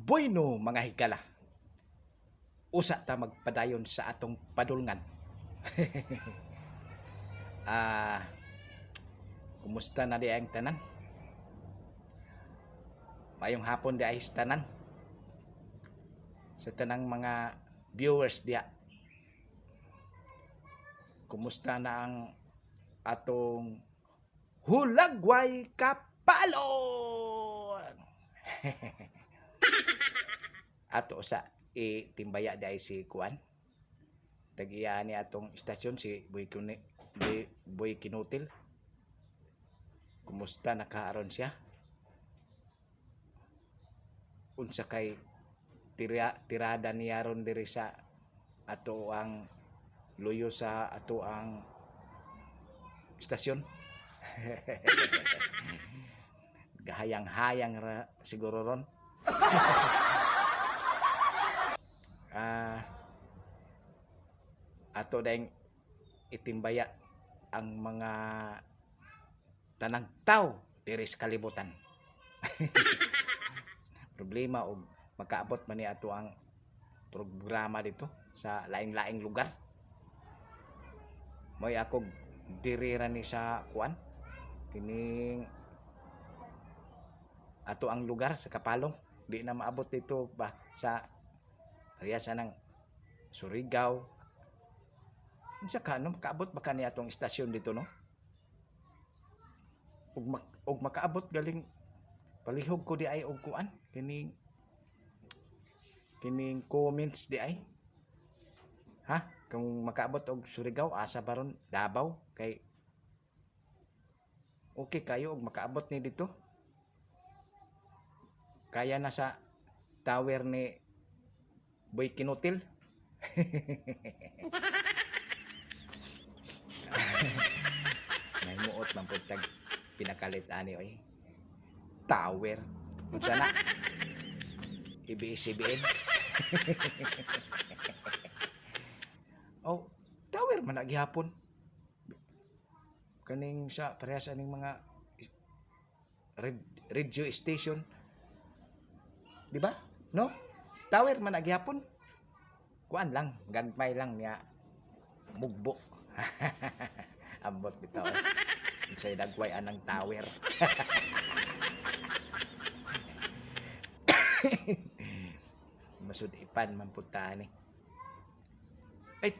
Bueno mga higala, usa ta magpadayon sa atong padulngan. Ah, kumusta na di ang tanan? Mayong hapon di ay sa tanan. Sa tanang mga viewers diya. Kumusta na ang atong hulagway kapalon? Ato sa itimbaya di ay si Kuan. Tag-iya ni atong istasyon si Boy Kinutil. Kumusta nakaaron siya? Unsa kay tirada niya ron diri sa ato ang luyo sa ato ang istasyon. Gahayang-hayang ra siguro ron. Ato dahing itimbaya ang mga tanang tao diri sa kalibutan. Problema og makaabot man ni ato ang programa dito sa laing-laing lugar. Moy ako diri ra ni sa Kuan kining ato ang lugar sa Kapalong. Di na maabot dito ba sa area sa nang Surigao. Unsa ka no makaabot ba kani atong istasyon dito no? Og makaabot galing palihog ko di ay og kuan kining comments di ay. Ha? Kung makaabot og Surigao asa baron Davao kay okay kayo og makaabot ni dito. Kaya na sa tower ni Boy Kinutil. Nahimuot man pud tag pinakalit ani oy. Tower. Unsa na? ABS-CBN. Oh, tower man na gihapon. Kaning sa parehas aning mga radio station. Di ba? No? Tower man na gihapon. Kuan lang, gagmay lang niya mugbo. Ambot bitaw. Unsay dagway anang tower. Masud ipan man pud ta ni. Ay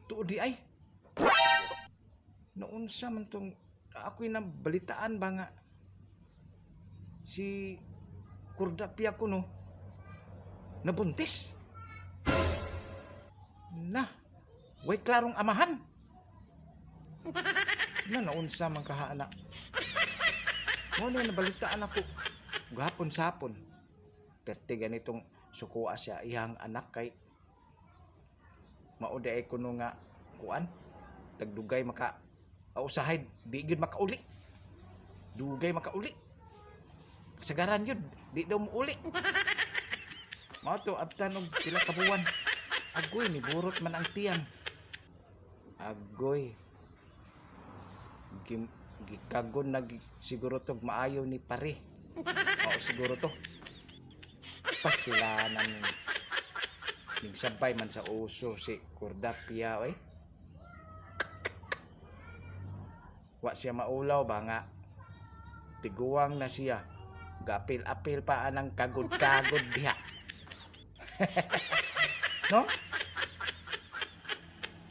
tuod di ay. Naunsa man tong ako'y nabalitaan ba nga si Kurdapia ko no nabuntis. Na, way klarong amahan. Naunsa man kahaana. Mo na nabalitaan ako gahapon sapon. Perte ganitong sukuha siya iyang anak kay mao ay kuno nga kuan tagdugay maka usahay di gyud makauli. Dugay makauli. Kasagaran yun, di daw muuli. Mao to abtan og pila ka buwan. Agoy ni burot man ang tiyan. Agoy. Gikagon na siguro to maayo ni pare. O siguro to. Pastilanan nigsabay man sa uso si Kurdapia oy. Wa siya maulaw ba nga tiguang na siya. Gapil-apil pa anang kagod-kagod diha. No?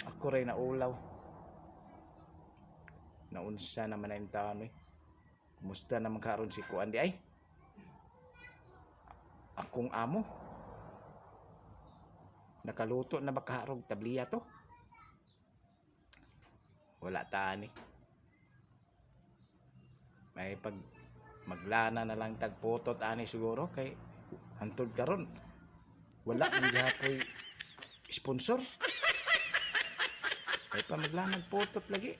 Ako rin naulaw. Naunsa naman na yung taon eh. Kumusta naman karon si Kuan di ay? Akong amo. Nakaluto na ba kaharog tabliya to? Wala taan eh. May pag maglana na lang tagputot ani siguro kay hantod karon wala man gihapoy sponsor kay pa maglana nagputot lagi.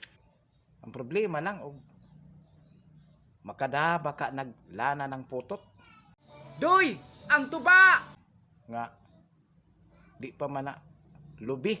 Ang problema lang og makada baka naglana ng putot. Doy, ang tuba nga di pa man na lubi.